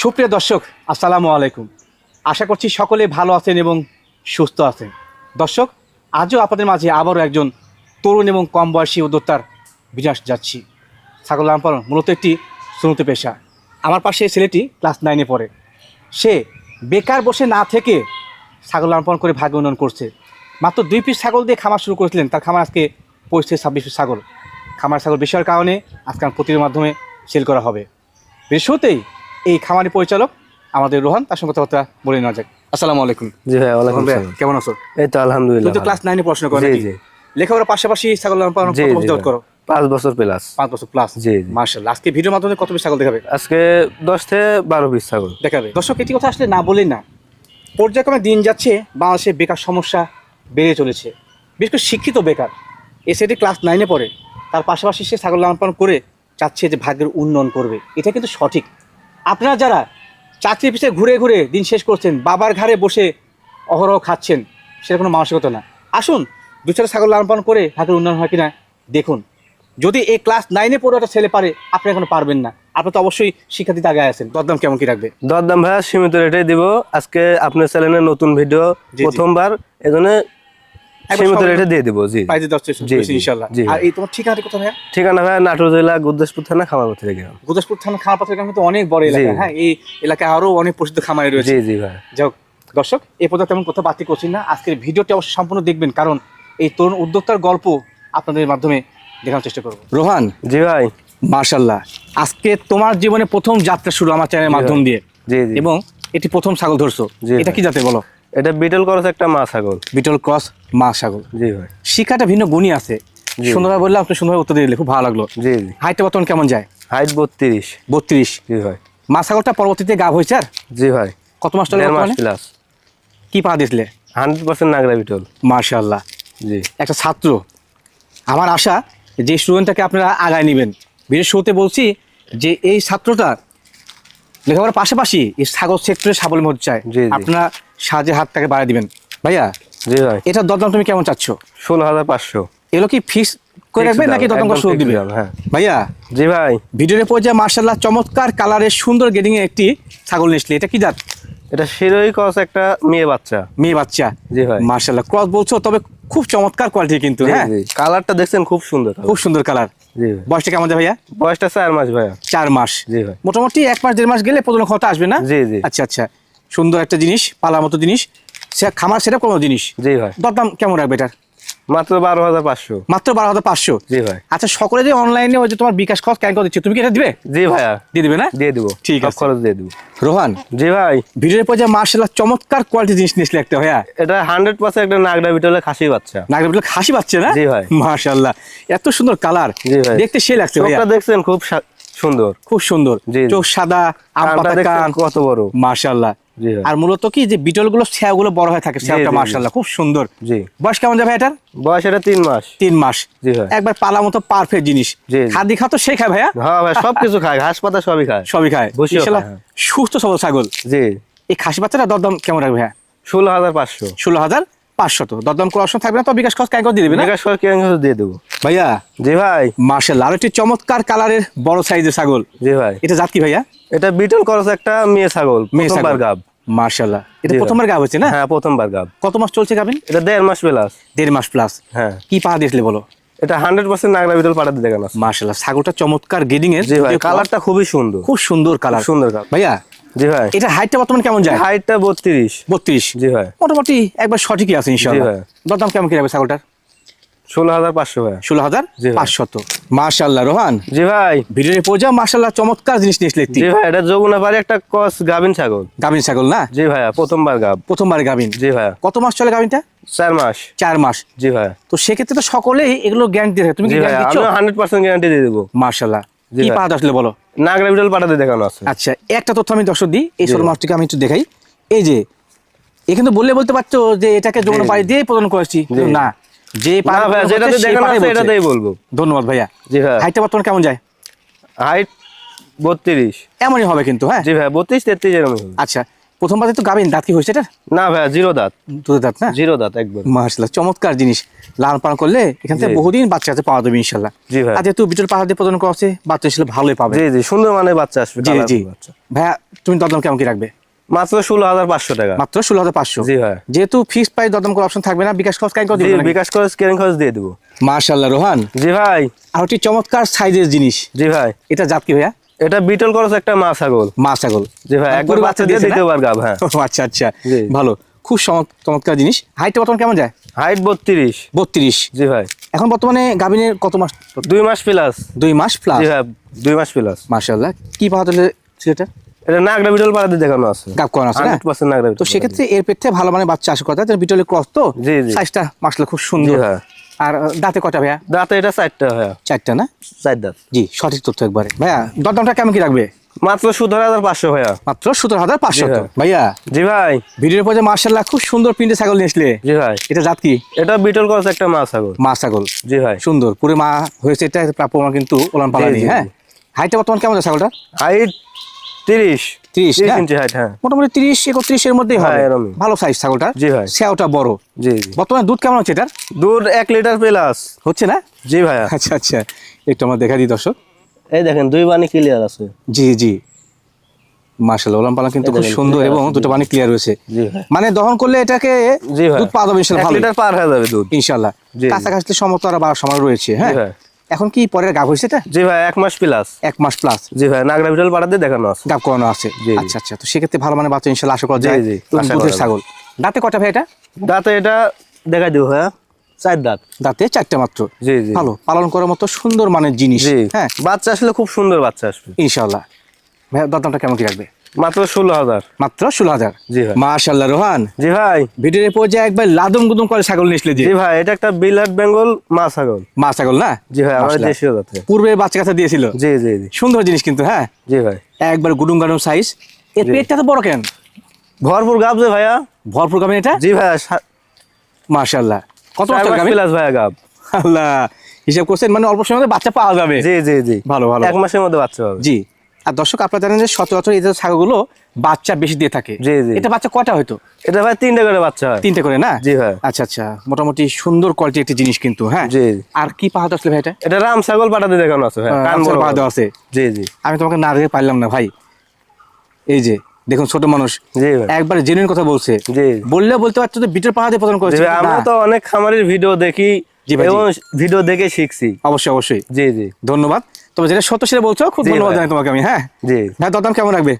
সুপ্রিয় দর্শক, আসসালামু আলাইকুম। আশা করছি সকলে ভালো আছেন এবং সুস্থ আছেন। দর্শক, আজও আপনাদের মাঝে আবারও একজন তরুণ এবং কম বয়সী উদ্যোক্তার বিনাশ যাচ্ছি। ছাগল লালন পালন মূলত একটি শ্রমিক পেশা। আমার পাশে ছেলেটি ক্লাস 9-এ পড়ে। সে বেকার বসে না থেকে ছাগল লালন পালন করে ভাগ্য উন্নয়ন করছে। মাত্র 2 পিস ছাগল দিয়ে খামার শুরু করেছিলেন। তার খামার আজকে পৌঁছে 26 পিস ছাগল। খামার ছাগল বেশি হওয়ার কারণে আজকে প্রতিদিনের মাধ্যমে সেল করা হবে। শুরুতেই এই খামারি পরিচালক আমাদের রোহান, তার সঙ্গে কথা বলে নেওয়া যাক। আসসালামু আলাইকুম। জি ভাই, ওয়ালাইকুম আসসালাম। কেমন আছো? এই তো আলহামদুলিল্লাহ। তুমি তো ক্লাস 9-এ পড়াশোনা করো নাকি? জি। লেখাপড়ার পাশাপাশি ছাগল লালন পালন কত বছর যাবত করো? 5 বছর প্লাস। 5 বছর প্লাস। জি। মাশাআল্লাহ। আজকে ভিডিওর মাধ্যমে কত পিস ছাগল দেখাবে? আজকে 10 থেকে 12 পিস ছাগল দেখাবে। দর্শক, এটি কথা আসলে না বলেই না। পর্যায়ক্রমে দিন যাচ্ছে, বাংলাদেশে বেকার সমস্যা বেড়ে চলেছে। বিশেষ করে শিক্ষিত বেকার। এসেটি ক্লাস 9-এ পড়ে, তার পাশাপাশি সে ছাগল লালন পালন করে চাচ্ছে যে ভাগ্যের উন্নয়ন করবে। এটা কিন্তু সঠিক। আপনারা যারা চাকরির পিছনে ঘুরে ঘুরে দিন শেষ করছেন, বাবার ঘাড়ে বসে অহরহ খাচ্ছেন, সেটা কোনো মানসিকতা না। আসুন, 2-4 ছাগল লালন পালন করে ভাগ্যের উন্নয়ন হয় কিনা দেখুন। যদি এই ক্লাস 9-এ পড়ে একটা ছেলে পারে, আপনি এখনো পারবেন না। আপনি তো অবশ্যই শিক্ষার্থীতে আগে আছেন। দরদাম কেমন কি রাখবে? দরদাম ভাইয়া সীমিত রেটে দিব। আজকে আপনার চ্যানেলের নতুন ভিডিও, প্রথমবার, এজন্য সীমিত রেটে দিয়ে দিব। জি, প্রাইজে 10 ইনশাআল্লাহ। আর এই তোমার ঠিকানাটা কোথায় ভাইয়া? ঠিকানা ভাইয়া নাটোর জেলা গুরদাসপুর থানা খামারপত্র গ্রাম। গুরদাসপুর থানা খামারপত্র গ্রাম কিন্তু অনেক বড় এলাকা। হ্যাঁ, এই এলাকায় আরো অনেক প্রসিদ্ধ খামারি রয়েছে। জি ভাই। যাক দর্শক, এই পর্যন্ত তেমন কথা বাতি করছি না। আজকের ভিডিওটি অবশ্যই সম্পূর্ণ দেখবেন, কারণ এই তরুণ উদ্যোক্তার গল্প আপনাদের মাধ্যমে দেখানোর চেষ্টা করব। রোহান। জি ভাই। মাশাআল্লাহ, আজকে তোমার জীবনে প্রথম যাত্রা শুরু আমার চ্যানেলের মাধ্যম দিয়ে। জি। এবং এটি প্রথম ছাগল ধরছো। এটা কি জাতের বলো? এটা বিটল ক্রস একটা মা ছাগল। বিটল ক্রস মা ছাগল। জি ভাই। শিখাটা ভিন্ন গুণই আছে। সুন্দরভাবে বললে, আপনি সুন্দরভাবে উত্তর দিলে খুব ভালো লাগলো। জি। হাইটটা বর্তমান কেমন যায়? হাইট 32। 32। জি ভাই। মা ছাগলটা পরবর্তীতে গাভ হয়েছে আর? জি ভাই। কত মাস চলে? 1.5 মাস প্লাস। কি পা দিয়েছিলে? 100% নাগরা বিটল। মাশাআল্লাহ। জি। একটা ছাত্র, আমার আশা যে স্টুডেন্টটাকে আপনারা আগায় নেবেন। ভিডিও শুরুতে বলছি যে এই ছাত্রটা লেখাপড়ার পাশাপাশি এই ছাগল সেক্টরে স্বাবলম্বী হতে চায়। আপনারা সাহায্যের হাতটাকে বাড়ায় দিবেন। ভাইয়া। জি ভাই। এটার দরদাম তুমি কেমন চাচ্ছ? 16,500। এগুলো কি ফিক্স করে রাখবেন নাকি দরদাম করে সুযোগ দিবেন? হ্যাঁ ভাইয়া। জি ভাই। ভিডিওর পর্যায়ে মাশাআল্লাহ চমৎকার কালারের সুন্দর গেডিং এর একটি ছাগল নিয়েছিলে। এটা কি জাত? এটা শিরোই ক্রস একটা মেয়ে বাচ্চা। মেয়ে বাচ্চা। জি ভাই। মাশাআল্লাহ ক্রস বলছো, তবে খুব চমৎকার কোয়ালিটি কিন্তু। হ্যাঁ, কালারটা দেখছেন খুব সুন্দর। খুব সুন্দর কালার। জি। বয়সটা কেমন যায় ভাইয়া? বয়সটা 4 মাস ভাইয়া। 4 মাস। জি ভাই। মোটামুটি 1 মাস 1.5 মাস গেলে প্রজনন ক্ষমতা আসবে না? জি জি। আচ্ছা আচ্ছা, সুন্দর একটা জিনিস, পালার মতো জিনিস, সে খামার সেটা কোনো জিনিস। জি ভাই। দরদাম কেমন রাখবে এটার? মাত্র 12,500। মাত্র 12,500। জি ভাই। আচ্ছা, সকলে যে অনলাইনে ওই যে তোমার বিকাশ খরচ স্ক্যান করে দিচ্ছে, তুমি কি এটা দিবে? জি ভাইয়া। দিয়ে দিবে না? দিয়ে দিব। ঠিক আছে, খরচ দিয়ে দিব। রোহান। জি ভাই। ভিডিওর পর্যায়ে মাশাআল্লাহ চমৎকার কোয়ালিটি জিনিস নিয়েছিলে একটা ভাইয়া। এটা 100% একটা নাগরা বিটলের খাসি বাচ্চা। নাগরা বিটল খাসি বাচ্চা না? জি ভাই। মাশাআল্লাহ, এত সুন্দর কালার। জি ভাই। দেখতে সেই লাগছে ভাইয়া। চোখটা দেখছেন খুব সুন্দর। খুব সুন্দর। জি। চোখ সাদা, আম পাতা কান, কত বড়। মাশাআল্লাহ। জি ভাই। আর মূলত কি যে বিটলগুলো ছায়াগুলো বড় হয়ে থাকে, ছায়াটা মাশাআল্লাহ খুব সুন্দর। জি। বয়স কেমন যাবে এটার? বয়স এটা 3 মাস। 3 মাস। জি ভাই। একবার পালা মতো পারফেক্ট জিনিস। খাদি খাতো সে খায় ভাইয়া। হ্যাঁ ভাই, সবকিছু খায়, ঘাস পাতা সবই খায়। সবই খায়। ইনশাআল্লাহ সুস্থ সবল ছাগল। জি। এই খাসি বাচ্চাটা দরদাম কেমন রাখবে ভাইয়া? 16,500। 16,500 তো দরদাম করার অপশন থাকবে না তো? বিকাশ খরচ কাই করে দিয়ে দিবেন? বিকাশ খরচ দিয়ে দেবো ভাইয়া। জি ভাই। মাশাআল্লাহ, আর একটি চমৎকার কালারের বড় সাইজের ছাগল। জি ভাই। এটা জাত কি ভাইয়া? এটা বিটল ক্রস একটা মেয়ে ছাগল। প্রথমবার গাব। মাশাআল্লাহ, এটা প্রথমবার গাব হচ্ছে না? হ্যাঁ, প্রথমবার গাব। কত মাস চলছে গাবিন? এটা 1.5 মাস প্লাস। 1.5 মাস প্লাস। হ্যাঁ। কি পা দিয়েছিলে বলো? এটা 100% নাগরা বিটল পাঠাতে দেখানো আছে। মাশাআল্লাহ, ছাগলটা চমৎকার গেডিং এর। জি ভাই, কালারটা খুবই সুন্দর। খুব সুন্দর কালার। সুন্দর কালার ভাইয়া। জি ভাই। এটা হাইটটা বর্তমানে কেমন যায়? হাইটটা 32। 32। জি ভাই। মোটামুটি একবার সঠিকই আছে ইনশাআল্লাহ। জি ভাই। দরদাম কেমন কি রাখবে ছাগলটার? 16,500 ভাই। 16,500। মাশাআল্লাহ রোহান। জি ভাই। ভিডিওর পর্যায়ে মাশাআল্লাহ চমৎকার জিনিস নিয়েছিলে। জি ভাই, এটা যমুনা পারে একটা ক্রস গাবিন ছাগল। গাবিন ছাগল না? জি ভাইয়া, প্রথমবার গাব। প্রথমবার গাবিন। জি ভাইয়া। কত মাস চলে গাবিনটা? 4 মাস। 4 মাস। জি ভাইয়া। তো সেক্ষেত্রে তো সকলেই এগুলো গ্যারান্টি দিয়ে থাকে, তুমি কি গ্যারান্টি দিচ্ছ? আমি 100% গ্যারান্টি দিয়ে দেব। মাশাআল্লাহ। কি পা আসলে বলো? নাগরা বিটল পাঠাতে দেখানো আছে। আচ্ছা, একটা তথ্য আমি দর্শক দিই, এই ছোট মাছটিকে আমি একটু দেখাই। এই যে এখানে তো বলতে পারছো যে এটাকে যমুনা পাড়ি দিয়ে প্রদান করেছি, না যে যেটাতে দেখানো আছে এটাতেই বলবো। ধন্যবাদ ভাইয়া। জি ভাই। হাইটটা বর্তমানে কেমন যায়? হাইট 32। এমনই হবে কিন্তু। হ্যাঁ জি ভাই, 32 33 এরকম। আচ্ছা, প্রথমবার তো গাবিন দাঁত কি হয়েছে এটা? না ভাইয়া জিরো দাঁত। দুধের দাঁত না? জিরো দাঁত একবার। মাশাআল্লাহ, চমৎকার জিনিস। লালন পালন করলে এখান থেকে জি। বহুদিন বাচ্চা কাছে পাওয়া যাবে ইনশাল্লাহ। জি ভাই। আর যেহেতু বিটল পাহাড় দিয়ে প্রজনন করা হচ্ছে, বাচ্চা আসলে ভালোই পাবে। জি জি, সুন্দর মানের বাচ্চা আসবে। জি কালার জি বাচ্চা। ভাইয়া, তুমি দরদাম কেমন কি রাখবে? মাত্র 16,500 টাকা। মাত্র 16,500। জি ভাই। যেহেতু ফিক্সড প্রাইস দরদাম করার অপশন থাকবে না, বিকাশ খরচ কাই করে জি, দিবেন নাকি? বিকাশ করে স্ক্যানিং খরচ দিয়ে দেবো। মাশাআল্লাহ রোহান, জি ভাই। আর একটি চমৎকার সাইজের জিনিস। জি ভাই। এটা জাত কি ভাইয়া? এটা বিটল করস একটা মা ছাগল। মা ছাগল। জি ভাই, একবার পুরো বাচ্চা দিয়ে দিয়েছে না? দ্বিতীয়বার গাব। হ্যাঁ। ও আচ্ছা আচ্ছা, জি। ভালো, খুব চমৎকার জিনিস। হাইটটা বর্তমানে কেমন যায়? হাইট 32। 32। জি ভাই। এখন বর্তমানে গাবিনের কত মাস? 2 মাস প্লাস। 2 মাস প্লাস। জি ভাই, 2 মাস প্লাস। মাশাআল্লাহ, কি পাওয়া যাবে সেটা? এটা নাগরা বিটল পাড়াতে দেখানো আছে। গাব করানো আছে না? 100% নাগরা বিটল। তো সেক্ষেত্রে এর পেটে ভালো মানে বাচ্চা আশা করা যায়। বিটলের ক্রস তো, জি, জি। সাইজটা মাশাআল্লাহ খুব জি সুন্দর। ভাই। আর দাঁতে কয়টা ভাইয়া? দাঁতে এটা 4টা ভাইয়া। 4টা না? 4 দাঁত। জি, সঠিক তথ্য একবারে। ভাইয়া দরদামটা কেমন কি রাখবে? মাত্র 17,500 ভাইয়া। মাত্র 17,500। জি ভাই। ভাইয়া জি ভাই। ভিডিওর পরে মাশাআল্লাহ খুব সুন্দর প্রিন্টে ছাগল নিয়ে আসলে। জি ভাই। এটা জাত কি? এটা বিটল করস একটা মা ছাগল। মা ছাগল। জি ভাই। সুন্দর পুরো মা হয়েছে, এটা প্রাপ্য মা কিন্তু ওলান পালা জি, নেই। জি, হ্যাঁ, হাইটটা বর্তমান কেমন আছে ছাগলটা? হাইট 30 30 না? ইঞ্চি হাইট। হ্যাঁ। মোটামুটি 30-31 এর মধ্যেই হ্যাঁ, হবে। এরমই। ভালো সাইজ ছাগলটা। জি ভাই। সেওটা বড়। জি জি। বর্তমানে দুধ কেমন হচ্ছে এটার? দুধ 1 লিটার প্লাস হচ্ছে না? জি ভাইয়া। আচ্ছা আচ্ছা, একটু আমরা দেখা দিই দর্শক। এই দেখেন 2 বানি ক্লিয়ার আছে। জি জি, মাশাআল্লাহ ওলান পালা কিন্তু এই খুব দেখেন, সুন্দর clear এবং আছে, দুটো পানি ক্লিয়ার হয়েছে। জি ভাই। মানে দহন করলে এটাকে জি ভাই। দুধ পাওয়া যাবে ইনশাআল্লাহ 1 ভালো। লিটার পার হয়ে যাবে দুধ। ইনশাআল্লাহ জি, জি। কাছাকাছি সমত আর 12 সময় রয়েছে। হ্যাঁ, জি ভাই। এখন কি পরের গাভ হয়েছে এটা? জি ভাই, 1 মাস প্লাস। 1 মাস প্লাস জি ভাই, নাগরা বিটল পাড়াতে দেখানো আছে। গাভ করানো আছে। জি, জি। আচ্ছা আচ্ছা, তো সেক্ষেত্রে ভালো মানে বাচ্চা ইনশাআল্লাহ আশা করা জি, যায়। জি, এবং আশা দুধের করা যায়। ছাগল। দাঁতে কয়টা ভাই এটা? দাঁতে এটা দেখাই দিব ভাইয়া, 4 দাঁত। দাঁতে 4টা মাত্র। জি জি। ভালো, পালন করার মতো সুন্দর মানের জিনিস। জি হ্যাঁ, বাচ্চা আসলে খুব সুন্দর বাচ্চা আসবে। ইনশাআল্লাহ। ভাই দরদামটা কেমন কি রাখবে? মাত্র 16,000। মাত্র 16,000। জি ভাই। মাশাআল্লাহ রোহান, জি ভাই। ভিডিওর পর্যায়ে একবার লাদম গুদম করে ছাগল নিয়েছিলে যে। জি ভাই, এটা একটা বিলাট বেঙ্গল মা ছাগল। মা ছাগল না? জি ভাই, আমাদের মাশাআল্লাহ। দেশীয় জাতের। পূর্বে বাচ্চা কাছে দিয়েছিল। জি জি জি। সুন্দর জিনিস কিন্তু। হ্যাঁ, জি ভাই। একবার গুডুম গাডুম সাইজ। এর জি। পেটটা তো বড় কেন? ভরপুর গাব যে ভাইয়া। ভরপুর গাবেন এটা? জি ভাইয়া। মাশাআল্লাহ। কত 4 বাচ্চা মাস গাবেন? প্লাস ভাইয়া গাব। আল্লাহ, হিসাব করছেন মানে অল্প সময়ের মধ্যে বাচ্চা পাওয়া যাবে। জি জি জি। ভালো ভালো। 1 মাসের মধ্যে বাচ্চা হবে। জি। আর দর্শক আপনারা জানেন যে সচরাচর এই যে ছাগলগুলো বাচ্চা বেশি দিয়ে থাকে। জি, জি। এটা বাচ্চা কয়টা হয়তো? এটা ভাই 3টা করে বাচ্চা হয়। 3টে করে না? জি ভাই। আচ্ছা আচ্ছা, মোটামুটি সুন্দর কোয়ালিটির একটা জিনিস কিন্তু। হ্যাঁ, জি। আর কি পাহাড় আসলে ভাই এটা? এটা রাম ছাগল পাটাতে দেখানো আছে ভাই, কান বড় পাহাড় বড়। দেওয়া আছে। জি জি। আমি তোমাকে না দেখে পারলাম না ভাই। এই যে দেখুন, ছোট মানুষ জি ভাই। একবারে জেনুইন কথা বলছে। জি। বললে বলতে পারছো তো বিটের পাহাড়ে পছন্দ জি করেছে ভাই, আমরা তো অনেক খামারের ভিডিও দেখি জি ভাই, জি। এবং ভিডিও দেখে শিখছি। অবশ্যই অবশ্যই, জি জি। ধন্যবাদ। তবে যেটা সত্য সেটা বলছো, খুব জি ধন্যবাদ ভাই। জানাই তোমাকে আমি। হ্যাঁ জি। ভাই, দরদাম কেমন রাখবে?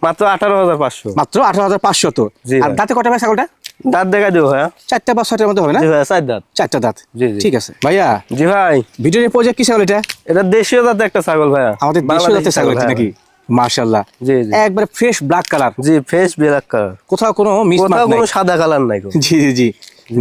মাত্র 18,500। মাত্র 18,500 তো। জি আর ভাই। দাঁতে কটা ভাই ছাগলটা? দাঁত দেখা দিব ভাইয়া। 4টা বা 6টার মধ্যে হবে না? জি ভাই, 4 দাঁত। 4টা দাঁত। জি, জি। ঠিক আছে ভাইয়া, জি ভাই। ভিডিওর পর্যায়ে কি ছাগল এটা? এটা দেশীয় জাতের একটা ছাগল ভাইয়া। আমাদের দেশীয় বাংলাদেশি জাতের ছাগল এটা ভাইয়া। নাকি? মাশাআল্লাহ, জি জি। একবারে ফ্রেশ ব্ল্যাক কালার। জি, ফ্রেশ ব্ল্যাক কালার। কোথাও কোনো মিস কোথাও মার্ক নাই। কোনো সাদা কালার নাই কোনো। জি জি জি,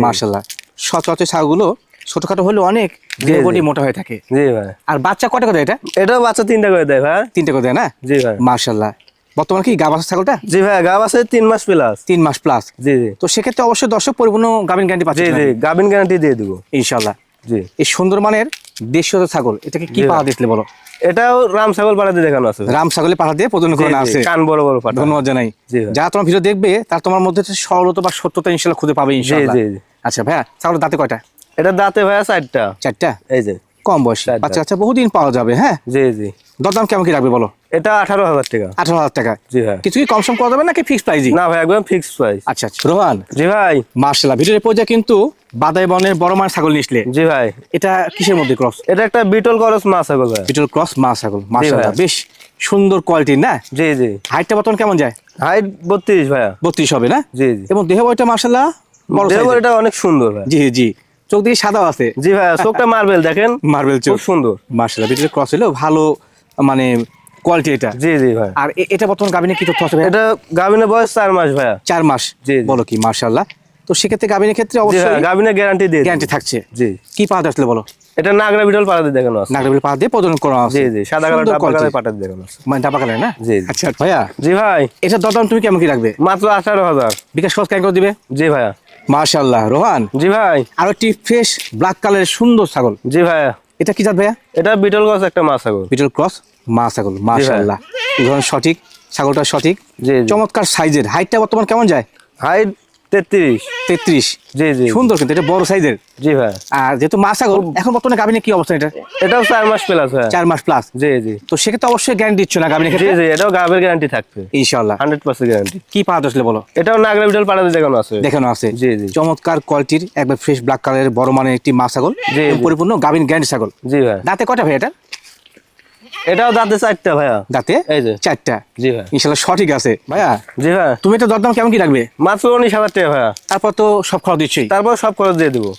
মাশাআল্লাহ। সচরাচর ছাগলগুলো ছোটখাটো হলে অনেক দেহ বডি মোটা হয়ে থাকে। জি ভাই। আর বাচ্চা কটা করে এটা? এটাও বাচ্চা 3টা করে দেয় ভাই। 3টে করে দেয় না? জি ভাই। মাশাআল্লাহ। বর্তমানে কি গাব আছে ছাগলটা? জি ভাই, গাব আছে 3 মাস প্লাস। 3 মাস প্লাস। জি জি। তো সেক্ষেত্রে অবশ্যই দর্শক পরিপূর্ণ গাভিন গ্যারান্টি জি পাচ্ছে জি, গাবিন গ্যারান্টি দিয়ে দিব। ইনশাআল্লাহ। জি। এই সুন্দর মানের দেশীয় ছাগল, এটাকে কি জি পাওয়া ভাই। দিয়েছিলে বলো? এটাও রাম ছাগল পাড়াতে দেখানো আছে। রাম ছাগলের পাঠা দিয়ে প্রজনন জি, করানো জি, আছে। কান বড় বড় পাটা। ধন্যবাদ জানাই। জি ভাই। যারা তোমার ভিডিও দেখবে তার তোমার মধ্যে সরলতা বা সত্যতা ইনশাআল্লাহ খুঁজে পাবে ইনশাআল্লাহ। জি, জি। আচ্ছা ভাইয়া, ছাগলের দাঁতে কয়টা? এটা দাঁতে ভাইয়া 4টা। 4টা? এই যে। কম বয়সী 4 দাঁত। বাচ্চা কাচ্চা বহুদিন পাওয়া যাবে। হ্যাঁ, জি জি। দরদাম কেমন কি রাখবে বলো? এটা 18,000 টাকা। 18,000 টাকা। জি ভাই। কিছু কি কম সম করা যাবে নাকি ফিক্স প্রাইসই? না ভাই, একদম ফিক্সড প্রাইস। আচ্ছা আচ্ছা রোহান, জি ভাই। মাশাআল্লাহ, ভিডিওর পর্যায়ে কিন্তু বাদাই বনের বড় মানের ছাগল নিয়েছিলে। জি ভাই। এটা কিসের মধ্যে ক্রস? এটা একটা বিটল করস মা ছাগল ভাই। বিটল ক্রস মা ছাগল। মাশাআল্লাহ, ভাইয়া। বেশ সুন্দর কোয়ালিটির না? জি জি। হাইটটা বর্তমান কেমন যায়? হাইট 32 ভাইয়া। 32 হবে না? জি জি। এবং দেহ বয়টা মাশাআল্লাহ বড় দেহ সাইজের। এটা অনেক সুন্দর ভাই। জি জি, চোখ দিয়ে সাদাও আছে। জি ভাইয়া, চোখটা মার্বেল দেখেন, মার্বেল চোখ। খুব সুন্দর। মাশাআল্লাহ, ভিডিওর ক্রস হলো ভালো মানে কোয়ালিটি এটা। জি জি ভাই। আর এটা বর্তমান গাবিনে কি তথ্য আছে ভাই? এটা গাবিনের বয়স 4 মাস ভাইয়া। 4 মাস। জি, জি। বলো কি, মাশাআল্লাহ। তো সেক্ষেত্রে গাবিনের ক্ষেত্রে জি অবশ্যই ভাই, গাবিনের গ্যারান্টি দিয়ে গ্যারান্টি থাকছে। জি। কি পাওয়া আসলে বলো? এটা নাগরা বিটল পাড়াতে দেখানো আছে। নাগরাবিল পাহাড় দিয়ে প্রজনন করা আছে। জি জি, সাদা কালার সুন্দর ডাবা quality। কালার পাঠাতে দেখানো আছে। মানে ডাবা কালার না? জি, জি। আচ্ছা ভাইয়া, জি ভাই। এটা দরদাম তুমি কেমন কি রাখবে? মাত্র 18,000। বিকাশ খরচ কেন করে দিবে? জি ভাইয়া। মাশাআল্লাহ রোহান, জি ভাই। আর একটি ফ্রেশ ব্ল্যাক কালারের সুন্দর ছাগল। জি ভাইয়া। এটা কি জাত ভাইয়া? এটা বিটল গাছ একটা মা ছাগল। বিটল ক্রস মা ছাগল। মাশাআল্লাহ, এই ধরনের সঠিক ছাগলটা সঠিক। জি জি। চমৎকার সাইজের, হাইটটা বর্তমান কেমন যায়? হাইট 33। 33। জি জি। সুন্দর, কিন্তু এটা বড় সাইজের। জি ভাই। আর যেহেতু মা ছাগল, এখন বর্তমানে গাভিনে কি অবস্থা এটা? এটাও 4 মাস প্লাস ভাই। 4 মাস প্লাস। জি জি। তো সেক্ষেত্রে অবশ্যই গ্যারান্টি দিচ্ছ না গাভিনের জি ক্ষেত্রে? জি, এটাও গাবের গ্যারান্টি থাকবে ইনশাআল্লাহ। 100% গ্যারান্টি। কি পাওয়া আসলে বলো? এটাও নাগরা বিটল পাড়াতে দেখানো আছে। দেখানো আছে। জি জি। চমৎকার কোয়ালিটির একবার ফ্রেশ ব্ল্যাক কালারের বড় মানের একটি মা ছাগল, জি, এবং জি। পরিপূর্ণ গাভিন গ্যারান্টি ছাগল। জি ভাই। দাঁতে কয়টা ভাই এটা? এটাও দাঁতে 4টা ভাইয়া। দাঁতে এই যে। 4টা। জি ভাই। ইনশাআল্লাহ সঠিক আছে ভাইয়া। জি ভাই। তুমি তো দরদাম কেমন কি রাখবে? মাত্র 19,000 টাকা ভাইয়া। তারপর তো সব খরচ দিচ্ছই। তারপর সব খরচ দিয়ে দেবো।